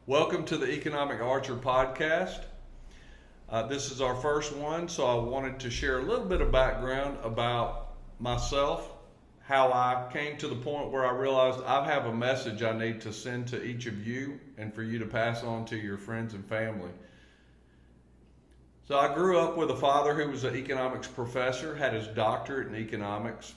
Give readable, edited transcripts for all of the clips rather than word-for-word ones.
Welcome to the Economic Archer podcast. This is our first one, so I wanted to share a little bit of background about myself, how I came to the point where I realized I have a message I need to send to each of you and for you to pass on to your friends and family. So I grew up with a father who was an economics professor, had his doctorate in economics.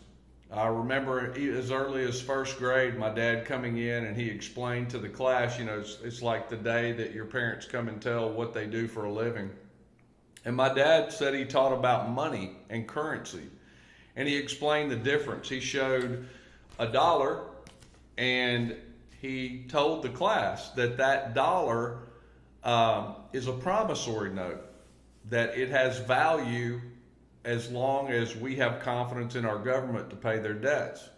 I remember as early as first grade, my dad coming in and he explained to the class, it's like the day that your parents come and tell what they do for a living. And my dad said he taught about money and currency. And he explained the difference. He showed a dollar and he told the class that dollar is a promissory note, that it has value as long as we have confidence in our government to pay their debts.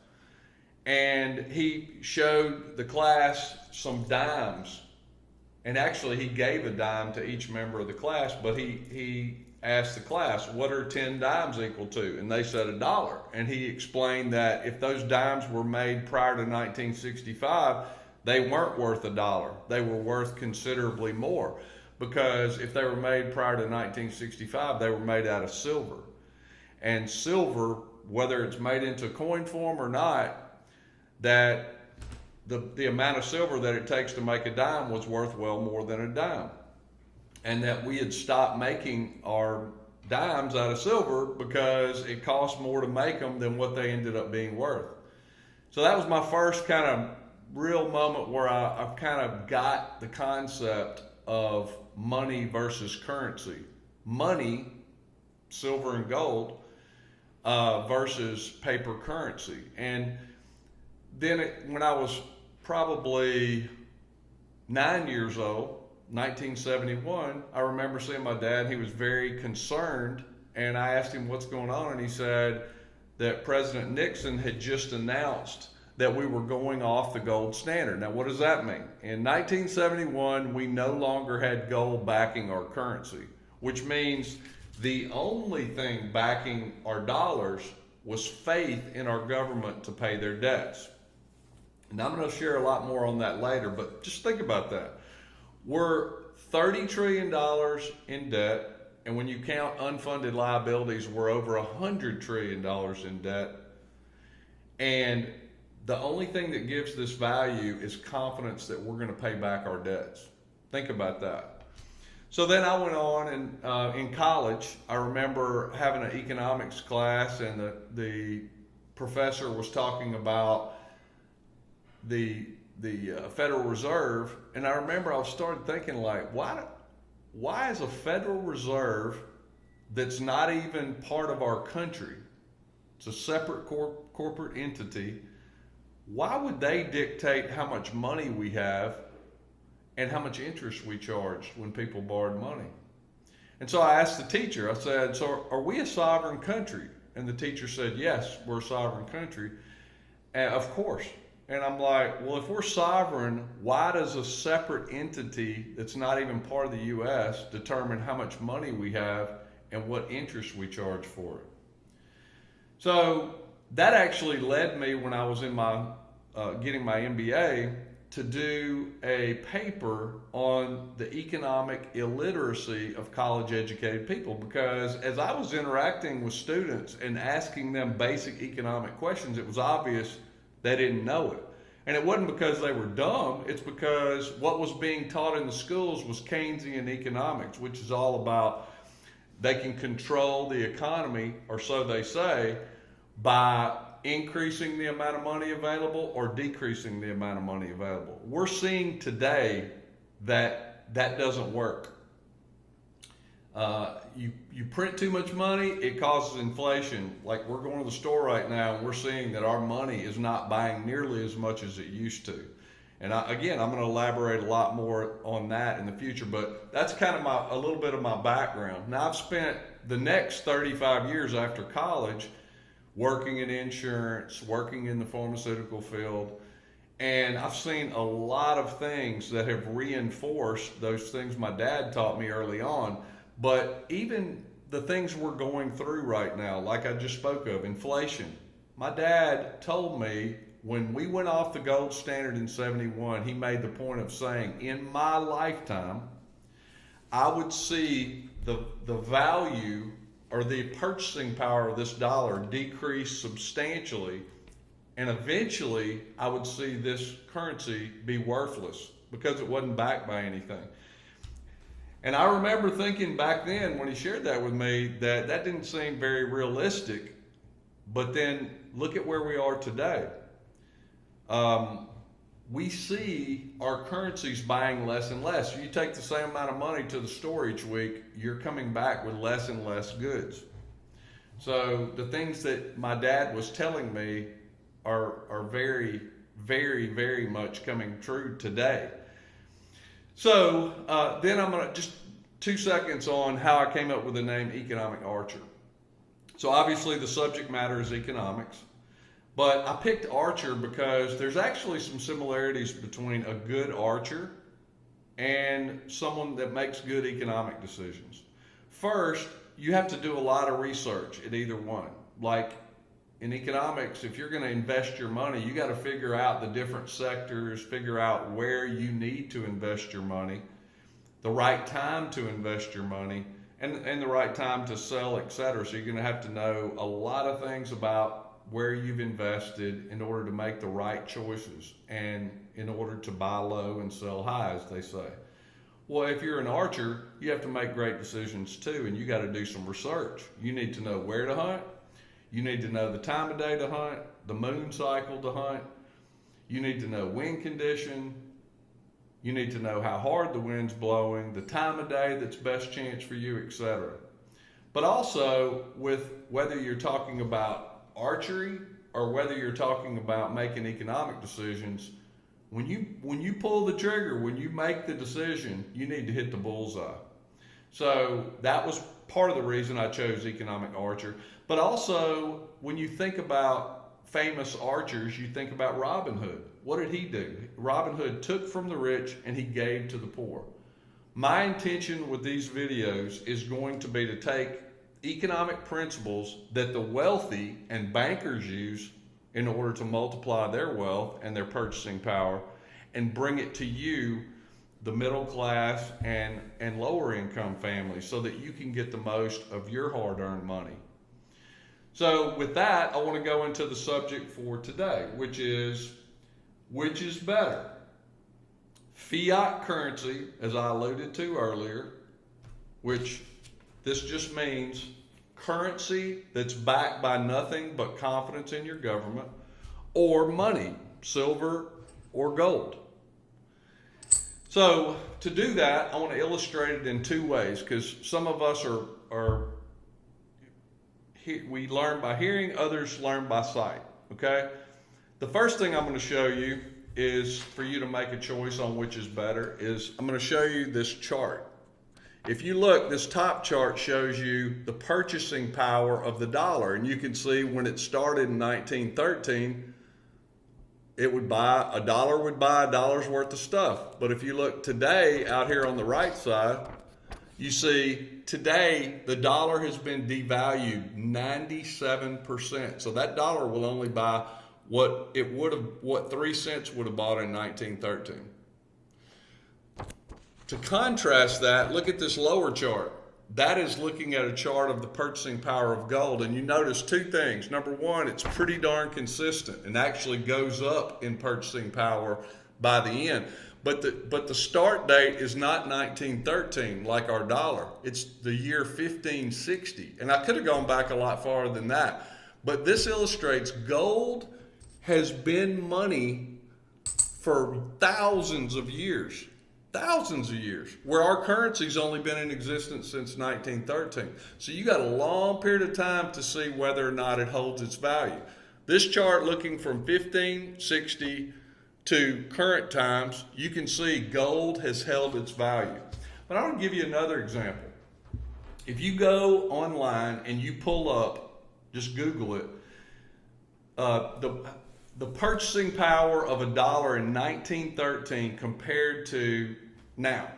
And he showed the class some dimes. And actually, he gave a dime to each member of the class, but he asked the class, what are 10 dimes equal to? And they said $1. And he explained that if those dimes were made prior to 1965, they weren't worth $1. They were worth considerably more, because if they were made prior to 1965, they were made out of silver. And silver, whether it's made into coin form or not, that the amount of silver that it takes to make a dime was worth well more than a dime. And that we had stopped making our dimes out of silver because it cost more to make them than what they ended up being worth. So that was my first kind of real moment where I've kind of got the concept of money versus currency. Money, silver and gold, versus paper currency. And then when I was probably 9 years old, 1971, I remember seeing my dad. He was very concerned, and I asked him what's going on, and he said that President Nixon had just announced that we were going off the gold standard. Now, what does that mean? In 1971, we no longer had gold backing our currency, which means the only thing backing our dollars was faith in our government to pay their debts. And I'm going to share a lot more on that later, but just think about that. We're $30 trillion in debt, and when you count unfunded liabilities, we're over $100 trillion in debt. And the only thing that gives this value is confidence that we're going to pay back our debts. Think about that. So then I went on, and in college, I remember having an economics class, and the professor was talking about the Federal Reserve, and I remember I started thinking, like, why is a Federal Reserve that's not even part of our country, it's a separate corporate entity, why would they dictate how much money we have and how much interest we charged when people borrowed money? And so I asked the teacher, I said, so are we a sovereign country? And the teacher said, yes, we're a sovereign country. And of course. And I'm like, well, if we're sovereign, why does a separate entity that's not even part of the U.S. determine how much money we have and what interest we charge for it? So that actually led me, when I was in my getting my MBA, to do a paper on the economic illiteracy of college-educated people, because as I was interacting with students and asking them basic economic questions, it was obvious they didn't know it. And it wasn't because they were dumb, it's because what was being taught in the schools was Keynesian economics, which is all about they can control the economy, or so they say, by increasing the amount of money available or decreasing the amount of money available. We're seeing today that doesn't work. You print too much money, it causes inflation. Like, we're going to the store right now and we're seeing that our money is not buying nearly as much as it used to. And I'm going to elaborate a lot more on that in the future, but that's kind of a little bit of my background. Now, I've spent the next 35 years after college working in insurance, working in the pharmaceutical field, and I've seen a lot of things that have reinforced those things my dad taught me early on. But even the things we're going through right now, like I just spoke of, inflation. My dad told me when we went off the gold standard in 71, he made the point of saying, in my lifetime, I would see the value or the purchasing power of this dollar decrease substantially, and eventually I would see this currency be worthless because it wasn't backed by anything. And I remember thinking back then when he shared that with me that didn't seem very realistic, but then look at where we are today. We see our currencies buying less and less. You take the same amount of money to the store each week, you're coming back with less and less goods. So the things that my dad was telling me are very, very, very much coming true today. So then I'm going to just 2 seconds on how I came up with the name Economic Archer. So obviously the subject matter is economics. But I picked archer because there's actually some similarities between a good archer and someone that makes good economic decisions. First, you have to do a lot of research at either one. Like in economics, if you're going to invest your money, you got to figure out the different sectors, figure out where you need to invest your money, the right time to invest your money, and the right time to sell, etc. So you're going to have to know a lot of things about where you've invested in order to make the right choices and in order to buy low and sell high, as they say. Well, if you're an archer, you have to make great decisions too, and you got to do some research. You need to know where to hunt. You need to know the time of day to hunt, the moon cycle to hunt. You need to know wind condition. You need to know how hard the wind's blowing, the time of day that's best chance for you, etc. But also with whether you're talking about archery or whether you're talking about making economic decisions, when you pull the trigger, when you make the decision, you need to hit the bullseye. So that was part of the reason I chose Economic Archer. But also, when you think about famous archers, you think about Robin Hood. What did he do? Robin Hood took from the rich and he gave to the poor. My intention with these videos is going to be to take economic principles that the wealthy and bankers use in order to multiply their wealth and their purchasing power and bring it to you, the middle class and lower income families, so that you can get the most of your hard-earned money. So with that, I want to go into the subject for today, which is better? Fiat currency, as I alluded to earlier, which this just means currency that's backed by nothing but confidence in your government, or money, silver or gold. So to do that, I want to illustrate it in two ways, because some of us we learn by hearing, others learn by sight, okay? The first thing I'm going to show you is for you to make a choice on which is better is I'm going to show you this chart. If you look, this top chart shows you the purchasing power of the dollar, and you can see when it started in 1913, a dollar would buy a dollar's worth of stuff. But if you look today out here on the right side, you see today the dollar has been devalued 97%. So that dollar will only buy what 3 cents would have bought in 1913. To contrast that, look at this lower chart. That is looking at a chart of the purchasing power of gold, and you notice two things. Number one, it's pretty darn consistent and actually goes up in purchasing power by the end. But the start date is not 1913 like our dollar. It's the year 1560, and I could have gone back a lot farther than that. But this illustrates gold has been money for thousands of years, where our currency's only been in existence since 1913. So you got a long period of time to see whether or not it holds its value. This chart looking from 1560 to current times, you can see gold has held its value. But I want to give you another example. If you go online and you pull up, just Google it, the purchasing power of a dollar in 1913 compared to now,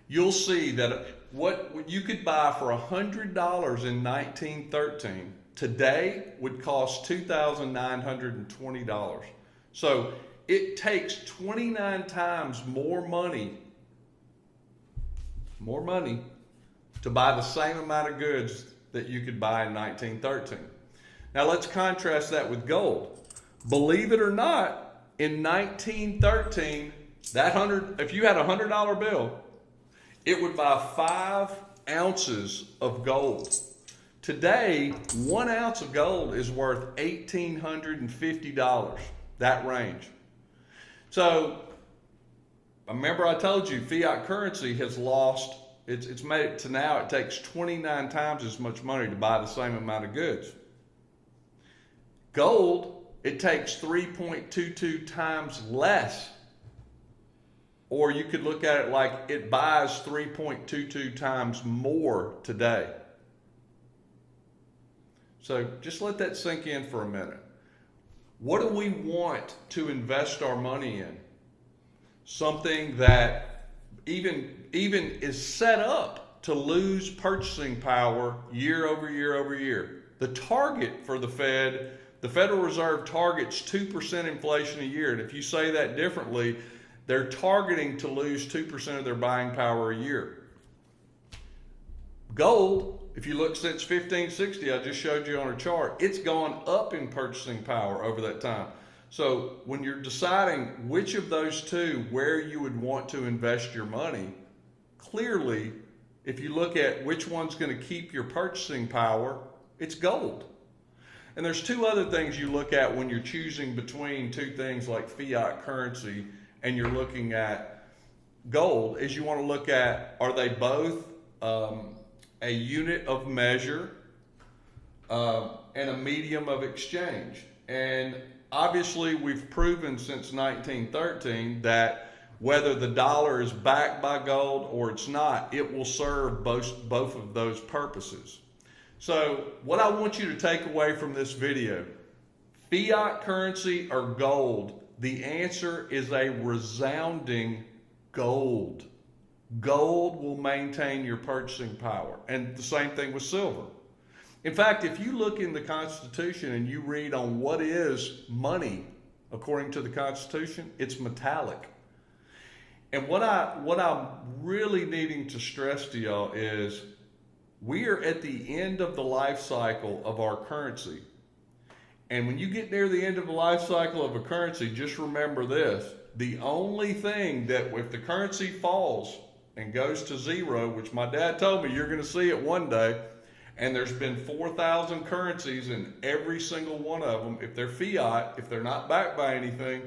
you'll see that what you could buy for $100 in 1913 today would cost $2,920. So it takes 29 times more money to buy the same amount of goods that you could buy in 1913. Now let's contrast that with gold. Believe it or not, in 1913, if you had a $100 bill, it would buy 5 ounces of gold. Today, 1 ounce of gold is worth $1,850, that range. So, remember I told you fiat currency has lost, it's made it to now it takes 29 times as much money to buy the same amount of goods. Gold, it takes 3.22 times less. Or you could look at it like it buys 3.22 times more today. So just let that sink in for a minute. What do we want to invest our money in? Something that even is set up to lose purchasing power year over year over year. The target for the Federal Reserve targets 2% inflation a year. And if you say that differently, they're targeting to lose 2% of their buying power a year. Gold, if you look since 1560, I just showed you on a chart, it's gone up in purchasing power over that time. So when you're deciding which of those two, where you would want to invest your money, clearly, if you look at which one's going to keep your purchasing power, it's gold. And there's two other things you look at when you're choosing between two things like fiat currency and you're looking at gold, is you want to look at, are they both a unit of measure and a medium of exchange? And obviously we've proven since 1913 that whether the dollar is backed by gold or it's not, it will serve both of those purposes. So what I want you to take away from this video, fiat currency or gold, the answer is a resounding gold. Gold will maintain your purchasing power. And the same thing with silver. In fact, if you look in the Constitution and you read on what is money, according to the Constitution, it's metallic. And what I'm really needing to stress to y'all is we are at the end of the life cycle of our currency. And when you get near the end of the life cycle of a currency, just remember this. The only thing that if the currency falls and goes to zero, which my dad told me you're going to see it one day, and there's been 4,000 currencies and every single one of them, if they're fiat, if they're not backed by anything,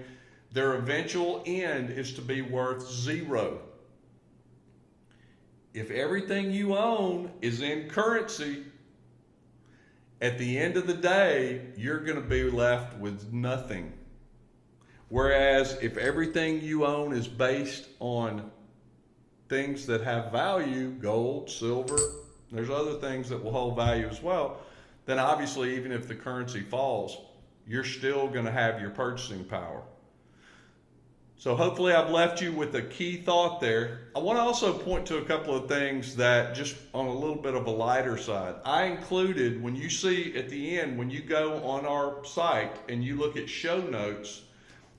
their eventual end is to be worth zero. If everything you own is in currency, at the end of the day, you're going to be left with nothing. Whereas if everything you own is based on things that have value, gold, silver, there's other things that will hold value as well, then obviously even if the currency falls, you're still going to have your purchasing power. So hopefully I've left you with a key thought there. I want to also point to a couple of things that just on a little bit of a lighter side. I included, when you see at the end, when you go on our site and you look at show notes,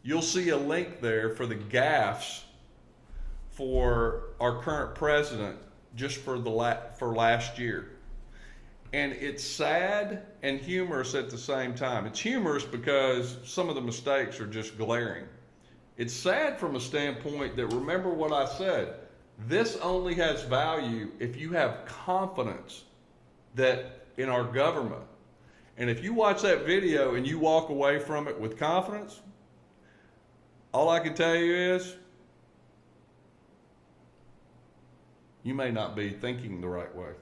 you'll see a link there for the gaffes for our current president just for last year. And it's sad and humorous at the same time. It's humorous because some of the mistakes are just glaring. It's sad from a standpoint that, remember what I said, this only has value if you have confidence that in our government. And if you watch that video and you walk away from it with confidence, all I can tell you is you may not be thinking the right way.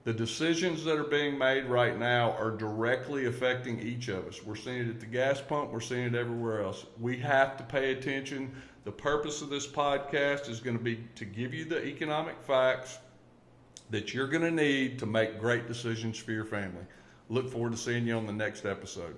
The decisions that are being made right now are directly affecting each of us. We're seeing it at the gas pump. We're seeing it everywhere else. We have to pay attention. The purpose of this podcast is going to be to give you the economic facts that you're going to need to make great decisions for your family. Look forward to seeing you on the next episode.